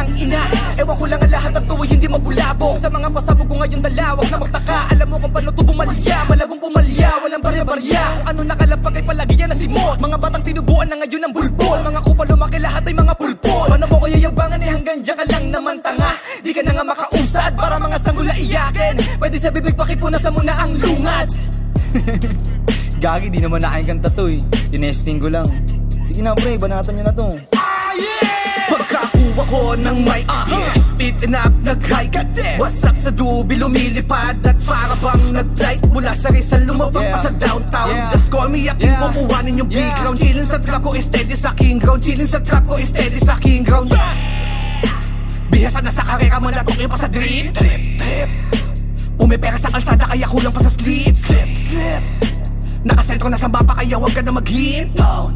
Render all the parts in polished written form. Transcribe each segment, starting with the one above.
ng ina. Ewan ko lang ang lahat at tuwa'y hindi mabulabog. Sa mga pasabog ko ngayon dalawag na magtaka. Alam mo kung paano to bumalya, malabong pumalya, walang barya-barya. Kung ano nakalapag ay palagi yan nasimot. Mga batang tinubuan na ngayon ng bulbol. Mga kupal lumaki lahat ay mga pulpol. Paano mo ko yayabangan eh hanggang dyan ka lang naman tanga. Di ka na nga makausad para mga sanggol na iyakin. Pwede sa bibig pakipunasan mo na ang lungat. Gagi, di naman nakain kanta to eh. Tinesting ko lang. Sige na pre, banatan nyo na to. Pagkakuha ko ng mic, speed enough, nag-hike. Wasak sa dubi, lumilipad at para bang nag-flight. Mula sa Rizal, lumabang pa sa downtown. Just call me a king, kukuhanin yung big ground. Chillin' sa trap ko, steady sa king ground. Chillin' sa trap ko, steady sa king ground. Bihasa na sa karera, malatokin pa sa drip. Pumipera sa kalsada, kaya kulang pa sa sleep. Nakasentro na sa mapa, kaya wag ka na mag-hit. No.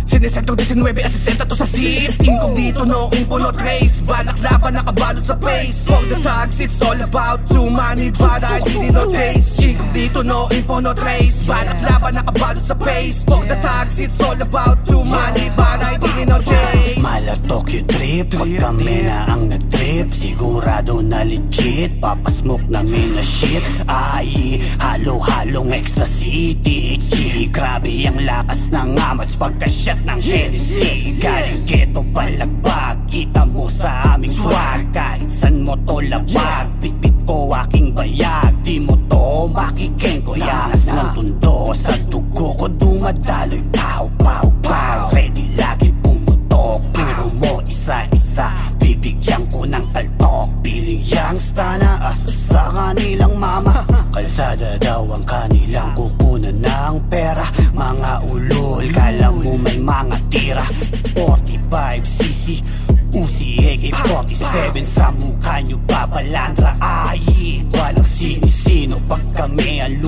Sinesentro 19 at 60 to sa sip. Incognito, no info, no trace. Balak laban, nakabalot sa pace. For the tags, it's all about true money, but I didn't no chase. Incognito, no info, no trace. Balak laban, nakabalot sa pace. For the tags, it's all about true money, but I didn't no chase. Malatok yung trip, pag kami na ang nag-trip. Sigurado na legit, papasmoke namin na shit. Ay, halo-halong ecstasy, THC. Grabe ang lakas ng amats pagka-shot ng Hennessy. Galing ghetto balagbag, kita mo sa aming swag. Kahit san mo to labag, bitbit ko aking bayag. Di mo to makikeng ko, yangas ng tundo. Sa dugo ko dumadaloy, pow, pow, pow. Ready lagi pumutok, pero mo isa-isa. Bibigyan ko ng kaltok, piling youngsta na asa sa kanilang mama. Kalsada daw ang kanilang kukunan ng pera. Mga ulol, kala mo may mga tira. 45cc, Uzi, AK-47 sa mukha nyo babalandra. Ay, walang sino-sino pag kami ang